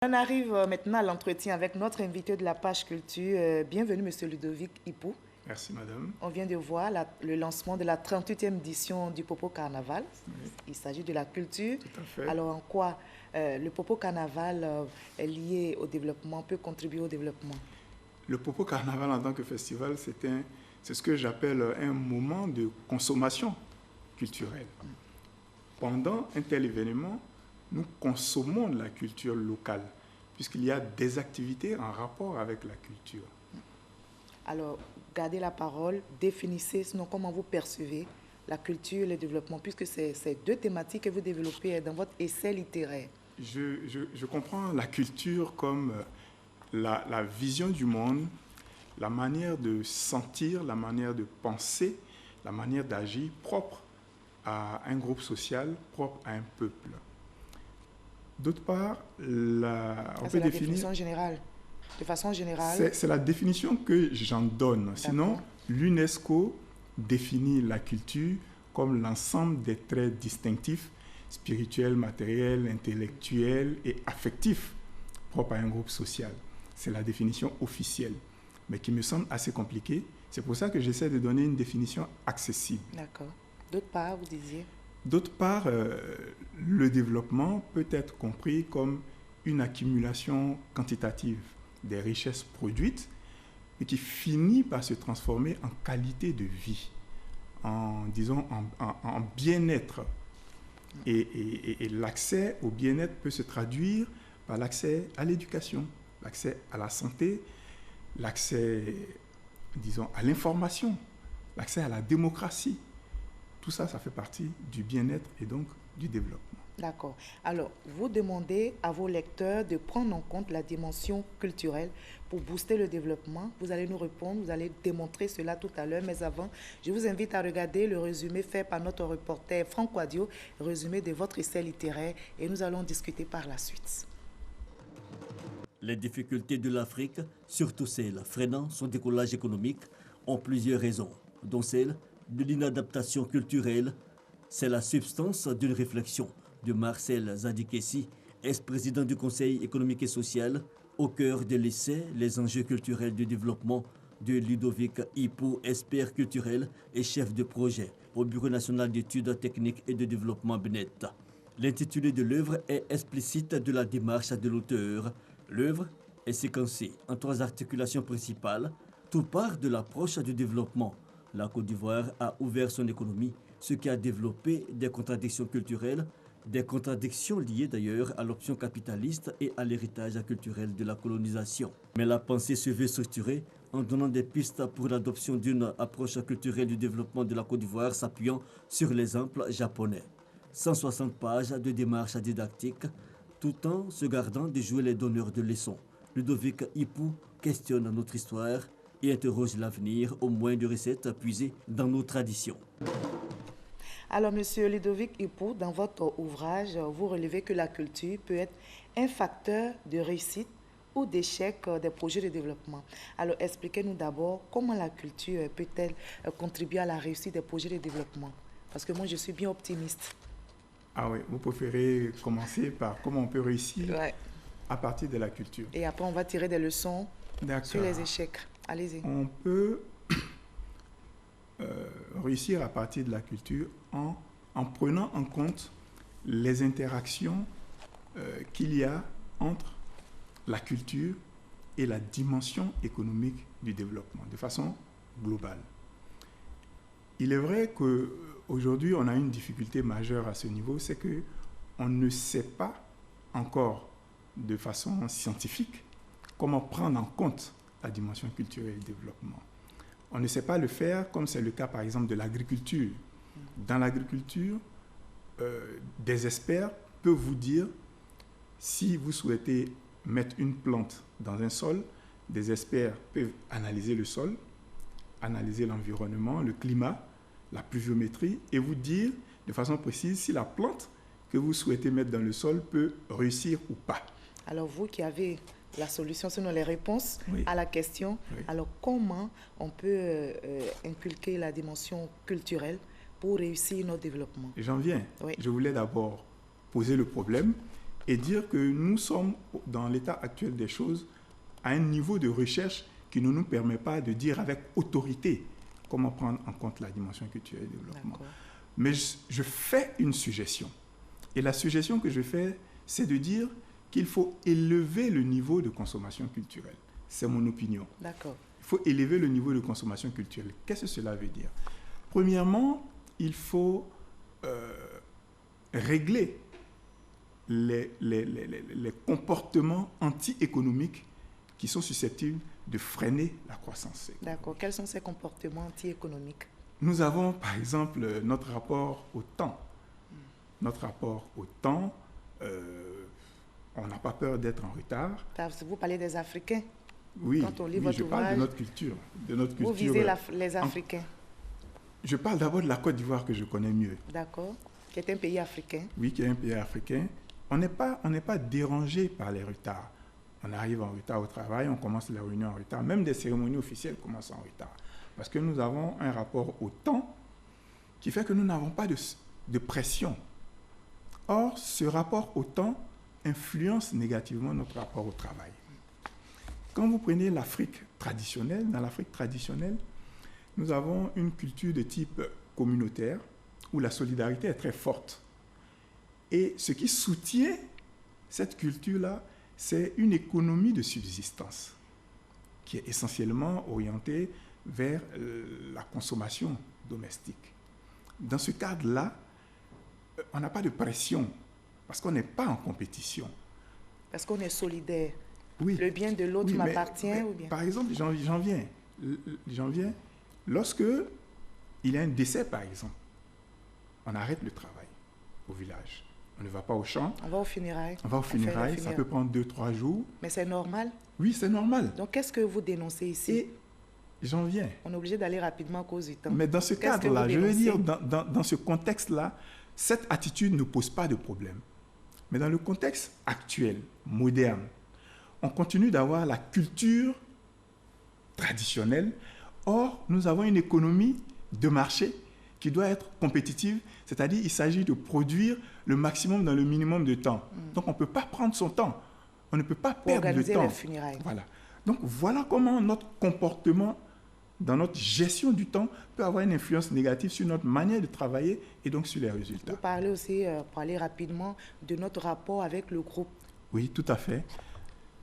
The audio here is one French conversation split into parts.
On arrive maintenant à l'entretien avec notre invité de la page culture. Bienvenue, Monsieur Ludovic Ipou. Merci, madame. On vient de voir le lancement de la 38e édition du Popo Carnaval. Oui. Il s'agit de la culture. Tout à fait. Alors, en quoi le Popo Carnaval est lié au développement, peut contribuer au développement? Le Popo Carnaval en tant que festival, c'est ce que j'appelle un moment de consommation culturelle. Pendant un tel événement, nous consommons de la culture locale, puisqu'il y a des activités en rapport avec la culture. Alors, gardez la parole, définissez, sinon comment vous percevez la culture et le développement, puisque c'est deux thématiques que vous développez dans votre essai littéraire. Je comprends la culture comme la vision du monde, la manière de sentir, la manière de penser, la manière d'agir propre à un groupe social, propre à un peuple. D'autre part, on peut définir... définition générale. De façon générale... C'est la définition que j'en donne. Sinon, l'UNESCO définit la culture comme l'ensemble des traits distinctifs, spirituels, matériels, intellectuels et affectifs propres à un groupe social. C'est la définition officielle, mais qui me semble assez compliquée. C'est pour ça que j'essaie de donner une définition accessible. D'accord. D'autre part, vous disiez... D'autre part, le développement peut être compris comme une accumulation quantitative des richesses produites et qui finit par se transformer en qualité de vie, en bien-être. Et l'accès au bien-être peut se traduire par l'accès à l'éducation, l'accès à la santé, l'accès, à l'information, l'accès à la démocratie. Tout ça, ça fait partie du bien-être et donc du développement. D'accord. Alors, vous demandez à vos lecteurs de prendre en compte la dimension culturelle pour booster le développement. Vous allez nous répondre, vous allez démontrer cela tout à l'heure. Mais avant, je vous invite à regarder le résumé fait par notre reporter Franck Wadio, résumé de votre essai littéraire, et nous allons discuter par la suite. Les difficultés de l'Afrique, surtout celles freinant son décollage économique, ont plusieurs raisons, dont celle de l'inadaptation culturelle. C'est la substance d'une réflexion de Marcel Zadikessi, ex-président du Conseil économique et social, au cœur de l'essai Les enjeux culturels du développement de Ludovic Ipou, expert culturel et chef de projet au Bureau national d'études techniques et de développement BNET. L'intitulé de l'œuvre est explicite de la démarche de l'auteur. L'œuvre est séquencée en 3 articulations principales. Tout part de l'approche du développement. La Côte d'Ivoire a ouvert son économie, ce qui a développé des contradictions culturelles, des contradictions liées d'ailleurs à l'option capitaliste et à l'héritage culturel de la colonisation. Mais la pensée se veut structurée en donnant des pistes pour l'adoption d'une approche culturelle du développement de la Côte d'Ivoire s'appuyant sur l'exemple japonais. 160 pages de démarche didactique, tout en se gardant de jouer les donneurs de leçons. Ludovic Ipou questionne notre histoire et interroge l'avenir au moyen de recettes puisées dans nos traditions. Alors, Monsieur Ludovic Ipou, dans votre ouvrage, vous relevez que la culture peut être un facteur de réussite ou d'échec des projets de développement. Alors, expliquez-nous d'abord comment la culture peut-elle contribuer à la réussite des projets de développement? Parce que moi, je suis bien optimiste. Ah oui, vous préférez commencer par comment on peut réussir à partir de la culture. Et après, on va tirer des leçons sur les échecs. Allez-y. On peut réussir à partir de la culture en prenant en compte les interactions qu'il y a entre la culture et la dimension économique du développement, de façon globale. Il est vrai qu'aujourd'hui, on a une difficulté majeure à ce niveau, c'est qu'on ne sait pas encore de façon scientifique comment prendre en compte la dimension culturelle et développement. On ne sait pas le faire comme c'est le cas par exemple de l'agriculture. Dans l'agriculture, des experts peuvent vous dire si vous souhaitez mettre une plante dans un sol, des experts peuvent analyser le sol, analyser l'environnement, le climat, la pluviométrie et vous dire de façon précise si la plante que vous souhaitez mettre dans le sol peut réussir ou pas. Alors vous qui avez la solution, sinon les réponses à la question, alors comment on peut inculquer la dimension culturelle pour réussir notre développement? J'en viens. Je voulais d'abord poser le problème et dire que nous sommes, dans l'état actuel des choses, à un niveau de recherche qui ne nous permet pas de dire avec autorité comment prendre en compte la dimension culturelle et développement. D'accord. Mais je fais une suggestion. Et la suggestion que je fais, c'est de dire qu'il faut élever le niveau de consommation culturelle. C'est mon opinion. D'accord. Il faut élever le niveau de consommation culturelle. Qu'est-ce que cela veut dire? Premièrement, il faut régler les comportements anti-économiques qui sont susceptibles de freiner la croissance. D'accord. Quels sont ces comportements anti-économiques? Nous avons, par exemple, notre rapport au temps. Notre rapport au temps, on n'a pas peur d'être en retard. Vous parlez des Africains. Oui, Quand on lit oui, votre je parle ouvrage, de notre culture. Vous visez les Africains. Je parle d'abord de la Côte d'Ivoire que je connais mieux. D'accord. Qui est un pays africain. Oui, qui est un pays africain. On n'est pas dérangé par les retards. On arrive en retard au travail, on commence les réunions en retard. Même des cérémonies officielles commencent en retard. Parce que nous avons un rapport au temps qui fait que nous n'avons pas de pression. Or, ce rapport au temps influence négativement notre rapport au travail. Quand vous prenez l'Afrique traditionnelle, dans l'Afrique traditionnelle, nous avons une culture de type communautaire où la solidarité est très forte. Et ce qui soutient cette culture-là, c'est une économie de subsistance qui est essentiellement orientée vers la consommation domestique. Dans ce cadre-là, on n'a pas de pression parce qu'on n'est pas en compétition. Parce qu'on est solidaire. Oui. Le bien de l'autre m'appartient ou bien? Par exemple, j'en viens. Lorsque il y a un décès, par exemple, on arrête le travail au village. On ne va pas au champ. On va aux funérailles. On va aux funérailles, ça peut prendre 2-3 jours. Mais c'est normal? Oui, c'est normal. Donc, qu'est-ce que vous dénoncez ici? Et j'en viens. On est obligé d'aller rapidement à cause du temps. Mais dans ce cadre-là, je veux dire, dans ce contexte-là, cette attitude ne pose pas de problème. Mais dans le contexte actuel, moderne, on continue d'avoir la culture traditionnelle. Or, nous avons une économie de marché qui doit être compétitive, c'est-à-dire il s'agit de produire le maximum dans le minimum de temps. Donc, on ne peut pas prendre son temps. On ne peut pas perdre de temps. Les funérailles. Voilà. Donc, voilà comment notre comportement dans notre gestion du temps peut avoir une influence négative sur notre manière de travailler et donc sur les résultats. Vous parlez aussi, pour aller rapidement, de notre rapport avec le groupe. Oui, tout à fait.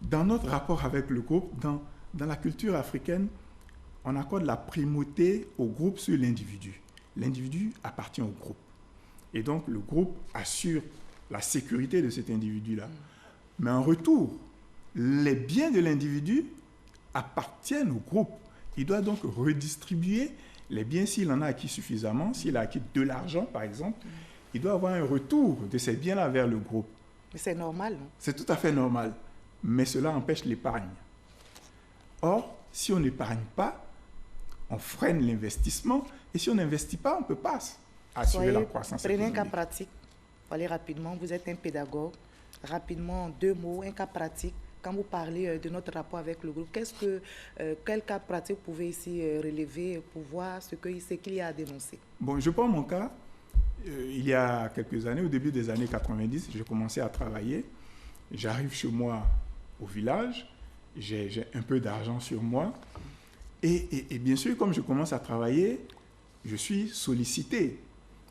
Dans notre rapport avec le groupe, dans la culture africaine, on accorde la primauté au groupe sur l'individu. L'individu appartient au groupe. Et donc, le groupe assure la sécurité de cet individu-là. Mais en retour, les biens de l'individu appartiennent au groupe. Il doit donc redistribuer les biens s'il en a acquis suffisamment. S'il a acquis de l'argent, par exemple, il doit avoir un retour de ces biens-là vers le groupe. Mais c'est normal, non? C'est tout à fait normal. Mais cela empêche l'épargne. Or, si on n'épargne pas, on freine l'investissement. Et si on n'investit pas, on ne peut pas assurer la croissance Prenez économique. un cas pratique. Allez rapidement, vous êtes un pédagogue. Rapidement, en 2 mots, un cas pratique. Quand vous parlez de notre rapport avec le groupe, quel cas pratique vous pouvez ici relever pour voir ce qu'il y a à dénoncer? Bon, je prends mon cas. Il y a quelques années, au début des années 90, j'ai commencé à travailler. J'arrive chez moi au village, j'ai un peu d'argent sur moi. Et bien sûr, comme je commence à travailler, je suis sollicité.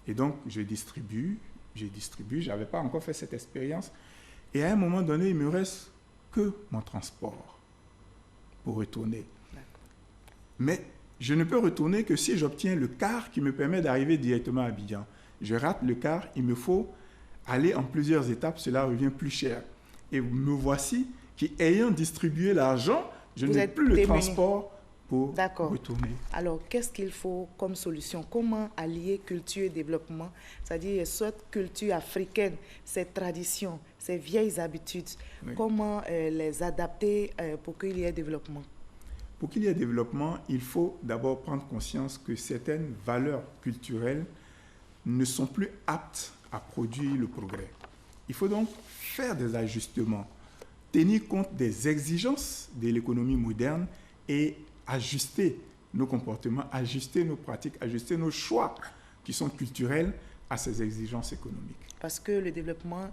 Et donc, je distribue. Je n'avais pas encore fait cette expérience. Et à un moment donné, il me reste que mon transport pour retourner. Mais je ne peux retourner que si j'obtiens le car qui me permet d'arriver directement à Abidjan. Je rate le car, il me faut aller en plusieurs étapes, cela revient plus cher. Et me voici qui, ayant distribué l'argent, je n'ai plus le transport pour retourner. Alors, qu'est-ce qu'il faut comme solution? Comment allier culture et développement? C'est-à-dire, cette culture africaine, ces traditions, ces vieilles habitudes, comment les adapter pour qu'il y ait développement? Pour qu'il y ait développement, il faut d'abord prendre conscience que certaines valeurs culturelles ne sont plus aptes à produire le progrès. Il faut donc faire des ajustements, tenir compte des exigences de l'économie moderne et ajuster nos comportements, ajuster nos pratiques, ajuster nos choix qui sont culturels à ces exigences économiques. Parce que le développement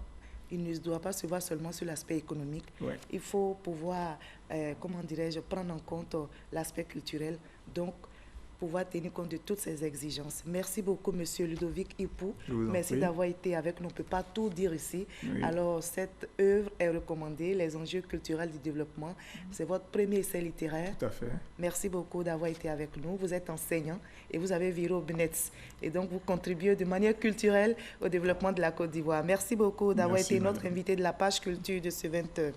il ne doit pas se voir seulement sur l'aspect économique. Ouais. Il faut pouvoir, prendre en compte l'aspect culturel. Donc, pouvoir tenir compte de toutes ces exigences. Merci beaucoup, Monsieur Ludovic Ipou. Merci d'avoir été avec nous. On ne peut pas tout dire ici. Oui. Alors, cette œuvre est recommandée, les enjeux culturels du développement. C'est votre premier essai littéraire. Tout à fait. Merci beaucoup d'avoir été avec nous. Vous êtes enseignant et vous avez viré au BNETS. Et donc, vous contribuez de manière culturelle au développement de la Côte d'Ivoire. Merci beaucoup d'avoir été notre invité de la page culture de ce 20h.